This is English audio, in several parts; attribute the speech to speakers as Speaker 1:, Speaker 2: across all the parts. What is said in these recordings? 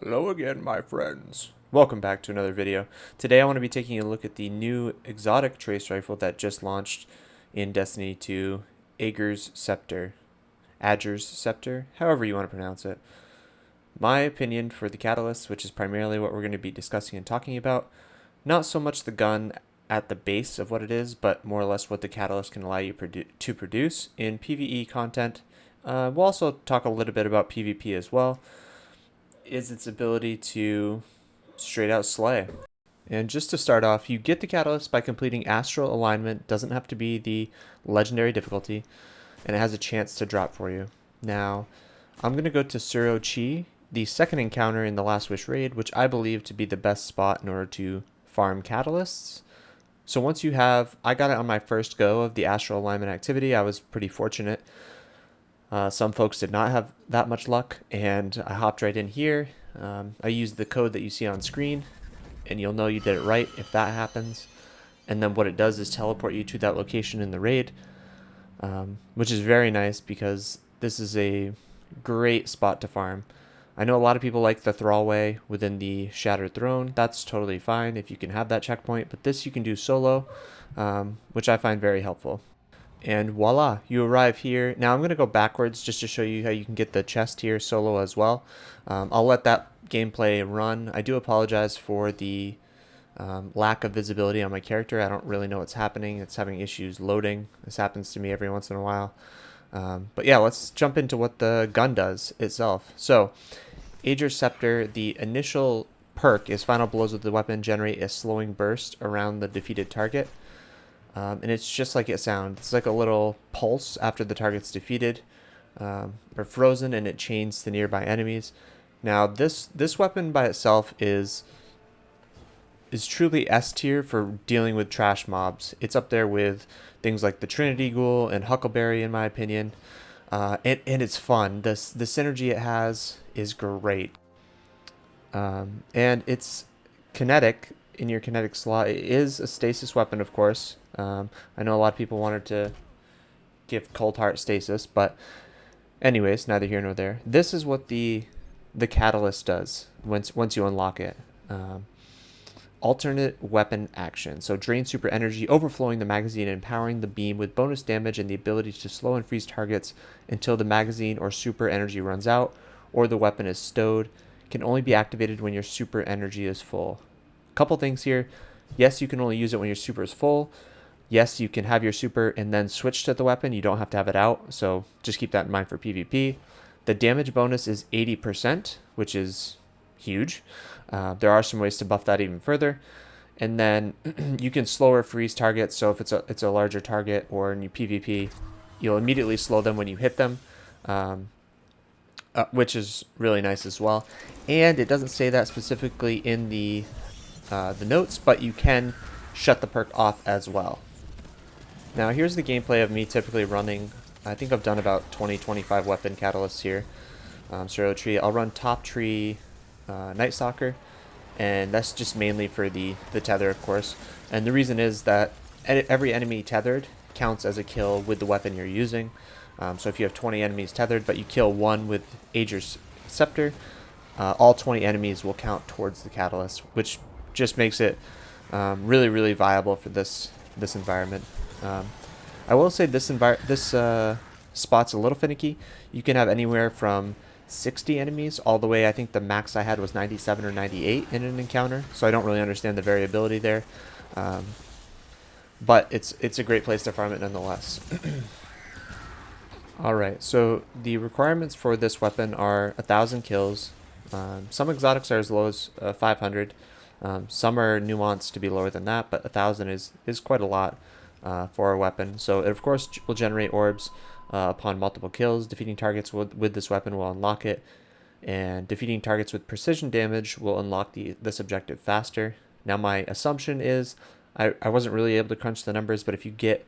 Speaker 1: Hello again, my friends. Welcome back to another video. Today I want to be taking a look at the new exotic trace rifle that just launched in Destiny 2, Ager's Scepter. Ager's Scepter, however you want to pronounce it. My opinion for the catalyst, which is primarily what we're going to be discussing and talking about, not so much the gun at the base of what it is, but more or less what the catalyst can allow you to produce in PvE content. We'll also talk a little bit about PvP as well, is its ability to straight out slay. And just to start off, you get the catalyst by completing astral alignment. Doesn't have to be the legendary difficulty, and it has a chance to drop for you. Now, I'm going to go to Suro Chi, the second encounter in the Last Wish raid, which I believe to be the best spot in order to farm catalysts. So once you have, I got it on my first go of the astral alignment activity. I was pretty fortunate. Some folks did not have that much luck, and I hopped right in here. I used the code that you see on screen, and you'll know you did it right if that happens. And then what it does is teleport you to that location in the raid, which is very nice because this is a great spot to farm. I know a lot of people like the thrallway within the Shattered Throne. That's totally fine if you can have that checkpoint, but this you can do solo, which I find very helpful. And voila, you arrive here. Now I'm going to go backwards just to show you how you can get the chest here solo as well. I'll let that gameplay run. I do apologize for the lack of visibility on my character. I don't really know what's happening. It's having issues loading. This happens to me every once in a while. But yeah, let's jump into what the gun does itself. So, Ager Scepter, the initial perk is final blows with the weapon generate a slowing burst around the defeated target. And it's just like it sounds. It's like a little pulse after the target's defeated or frozen, and it chains to nearby enemies. Now this weapon by itself is truly S tier for dealing with trash mobs. It's up there with things like the Trinity Ghoul and Huckleberry in my opinion. And it's fun. The synergy it has is great. And it's kinetic. In your kinetic slot, it is a stasis weapon, of course. I know a lot of people wanted to give Cold Heart stasis, but anyways, neither here nor there. This is what the catalyst does once you unlock it. Alternate weapon action. So drain super energy, overflowing the magazine and empowering the beam with bonus damage and the ability to slow and freeze targets until the magazine or super energy runs out or the weapon is stowed. Can only be activated when your super energy is full. Couple things here. Yes, you can only use it when your super is full. Yes, you can have your super and then switch to the weapon. You don't have to have it out, so just keep that in mind for PvP. The damage bonus is 80%, which is huge. There are some ways to buff that even further. And then you can slower freeze targets, so if it's a larger target or in your PvP, you'll immediately slow them when you hit them, which is really nice as well. And it doesn't say that specifically in the notes, but you can shut the perk off as well. Now here's the gameplay of me typically running. I think I've done about 20-25 weapon catalysts here. Suro Tree. I'll run top tree Night Stalker, and that's just mainly for the tether, of course. And the reason is that every enemy tethered counts as a kill with the weapon you're using. So if you have 20 enemies tethered, but you kill one with Ager's Scepter, all 20 enemies will count towards the catalyst, which just makes it really, really viable for this environment. I will say this spot's a little finicky. You can have anywhere from 60 enemies all the way. I think the max I had was 97 or 98 in an encounter, so I don't really understand the variability there. But it's a great place to farm it nonetheless. Alright, so the requirements for this weapon are 1,000 kills. Some exotics are as low as 500. Some are nuanced to be lower than that, but 1,000 is quite a lot for a weapon. So it of course will generate orbs upon multiple kills. Defeating targets with this weapon will unlock it, and defeating targets with precision damage will unlock this objective faster. Now my assumption is, I wasn't really able to crunch the numbers, but if you get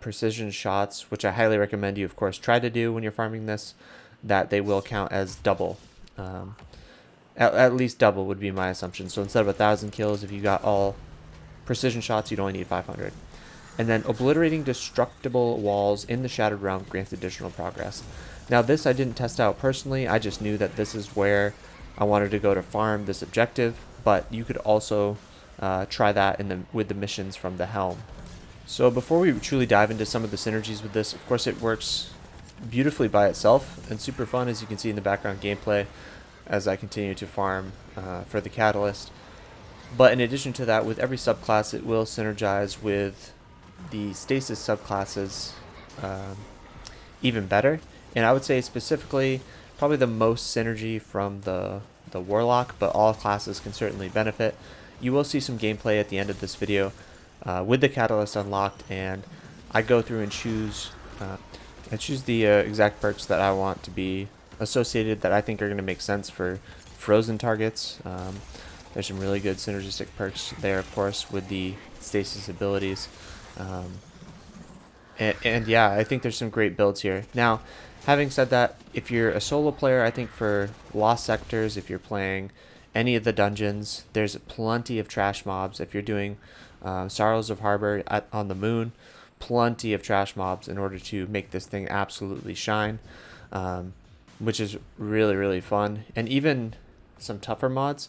Speaker 1: precision shots, which I highly recommend you of course try to do when you're farming this, that they will count as double. At least double would be my assumption. So instead of 1,000 kills, if you got all precision shots, you'd only need 500. And then obliterating destructible walls in the Shattered Realm grants additional progress. Now this I didn't test out personally. I just knew that this is where I wanted to go to farm this objective, but you could also try that with the missions from the helm. So before we truly dive into some of the synergies with this, of course it works beautifully by itself and super fun, as you can see in the background gameplay as I continue to farm for the catalyst. But in addition to that, with every subclass, it will synergize with the stasis subclasses even better. And I would say specifically, probably the most synergy from the warlock, but all classes can certainly benefit. You will see some gameplay at the end of this video with the catalyst unlocked, and I go through and choose the exact perks that I want to be associated, that I think are going to make sense for frozen targets. There's some really good synergistic perks there, of course, with the stasis abilities. And yeah, I think there's some great builds here. Now, having said that, if you're a solo player, I think for lost sectors, if you're playing any of the dungeons, there's plenty of trash mobs. If you're doing Sorrows of Harbor on the moon, plenty of trash mobs in order to make this thing absolutely shine, which is really, really fun. And even some tougher mods.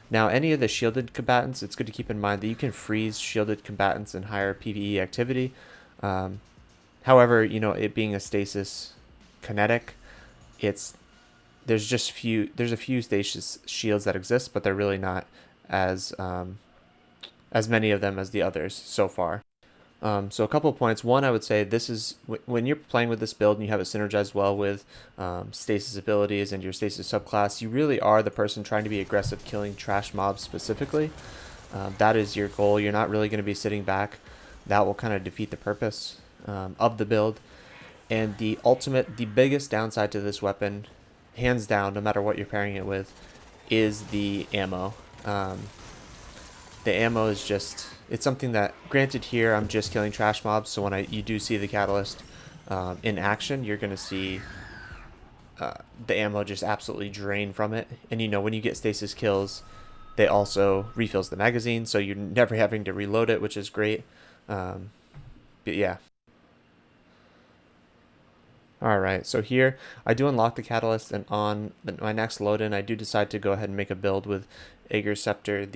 Speaker 1: Now, any of the shielded combatants, it's good to keep in mind that you can freeze shielded combatants in higher PvE activity. However, you know, it being a stasis kinetic, there's a few stasis shields that exist, but they're really not as many of them as the others so far. So a couple of points. One, I would say this is when you're playing with this build and you have it synergized well with stasis abilities and your stasis subclass, you really are the person trying to be aggressive, killing trash mobs specifically. That is your goal. You're not really going to be sitting back. That will kind of defeat the purpose of the build. And the biggest downside to this weapon, hands down, no matter what you're pairing it with, is the ammo. The ammo is just, it's something that, granted here I'm just killing trash mobs, so when you do see the catalyst in action, you're going to see the ammo just absolutely drain from it. And you know, when you get stasis kills, they also refills the magazine, so you're never having to reload it, which is great. But yeah. Alright, so here I do unlock the catalyst, and on my next load in I do decide to go ahead and make a build with Ager, Scepter,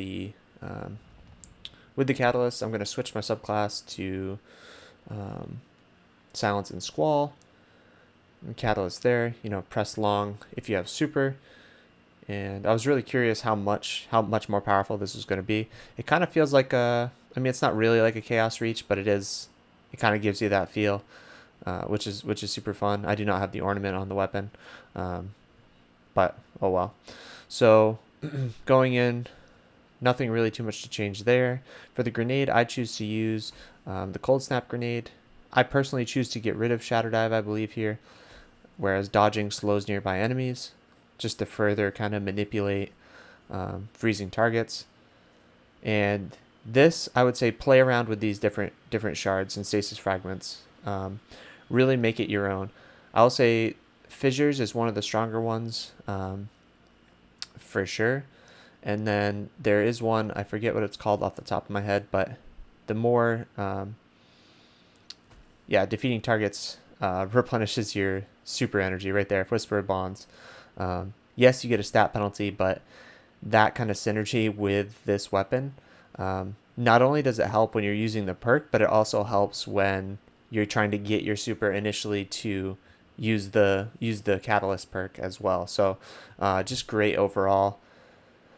Speaker 1: with the catalyst. I'm going to switch my subclass to Silence and Squall. And catalyst there, you know, press long if you have super. And I was really curious how much more powerful this is going to be. It kind of feels like I mean, it's not really like a Chaos Reach, but it kind of gives you that feel. Which is super fun. I do not have the ornament on the weapon, but oh well. So going in, nothing really too much to change there. For the grenade, I choose to use the Cold Snap grenade. I personally choose to get rid of Shatter Dive, I believe, here, whereas dodging slows nearby enemies, just to further kind of manipulate freezing targets. And this, I would say, play around with these different shards and stasis fragments. Really make it your own. I'll say Fissures is one of the stronger ones, for sure. And then there is one, I forget what it's called off the top of my head, but the more, defeating targets replenishes your super energy right there. Whisper Bonds. Yes, you get a stat penalty, but that kind of synergy with this weapon, not only does it help when you're using the perk, but it also helps when you're trying to get your super initially to use the catalyst perk as well. So just great overall.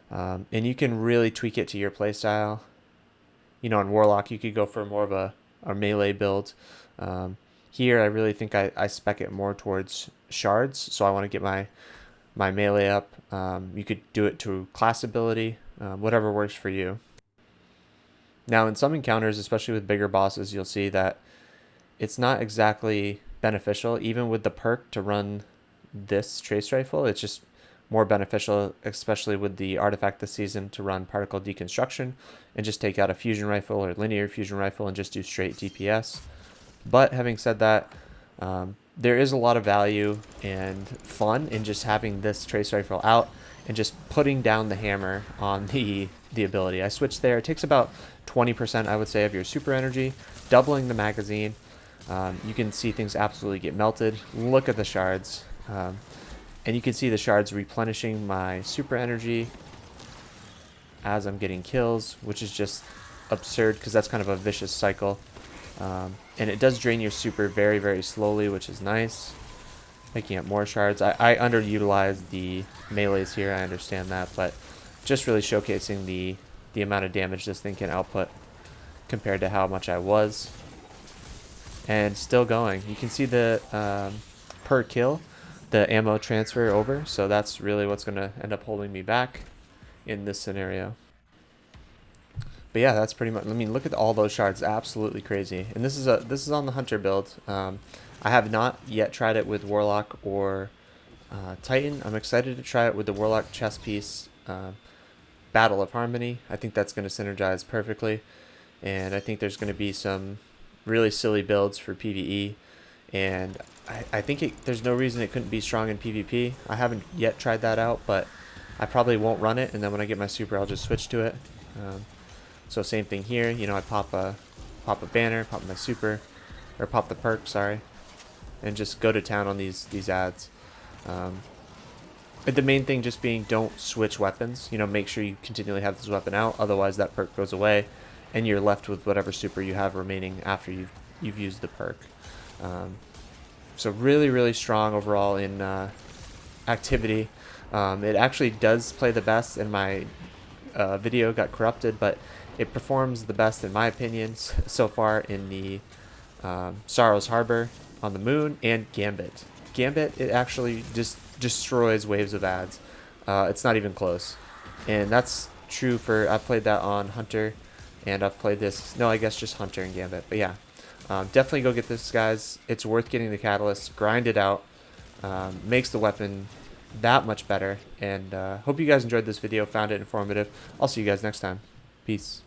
Speaker 1: And you can really tweak it to your playstyle. You know, on Warlock, you could go for more of a melee build. Here, I really think I spec it more towards shards, so I want to get my melee up. You could do it to class ability, whatever works for you. Now, in some encounters, especially with bigger bosses, you'll see that it's not exactly beneficial, even with the perk, to run this trace rifle. It's just more beneficial, especially with the artifact this season, to run particle deconstruction and just take out a fusion rifle or linear fusion rifle and just do straight DPS. But having said that, there is a lot of value and fun in just having this trace rifle out and just putting down the hammer on the ability. I switched there. It takes about 20%, I would say, of your super energy, doubling the magazine. You can see things absolutely get melted. Look at the shards. And you can see the shards replenishing my super energy as I'm getting kills, which is just absurd because that's kind of a vicious cycle. And it does drain your super very, very slowly, which is nice. Picking up more shards. I underutilized the melees here, I understand that, but just really showcasing the amount of damage this thing can output compared to how much I was. And still going. You can see the per kill, the ammo transfer over, so that's really what's going to end up holding me back in this scenario. But yeah, that's pretty much. I mean, look at all those shards, absolutely crazy. And this is on the hunter build. I have not yet tried it with warlock or titan. I'm excited to try it with the warlock chest piece, battle of harmony. I think that's going to synergize perfectly, and I think there's going to be some really silly builds for PvE, and I think there's no reason it couldn't be strong in PvP. I haven't yet tried that out, but I probably won't run it, and then when I get my super, I'll just switch to it. So same thing here, you know, I pop a banner, pop my super, or pop the perk, sorry, and just go to town on these ads. But the main thing just being don't switch weapons. You know, make sure you continually have this weapon out, otherwise that perk goes away, and you're left with whatever super you have remaining after you've used the perk. So really, really strong overall in activity. It actually does play the best, and my video got corrupted, but it performs the best in my opinion so far in the Sorrow's Harbor on the moon and Gambit. Gambit, it actually just destroys waves of ads. It's not even close, and that's true for, I've played that on Hunter, and I've played this, no, I guess just Hunter and Gambit, but yeah, definitely go get this, guys. It's worth getting the catalyst, grind it out, makes the weapon that much better, and hope you guys enjoyed this video, found it informative. I'll see you guys next time. Peace.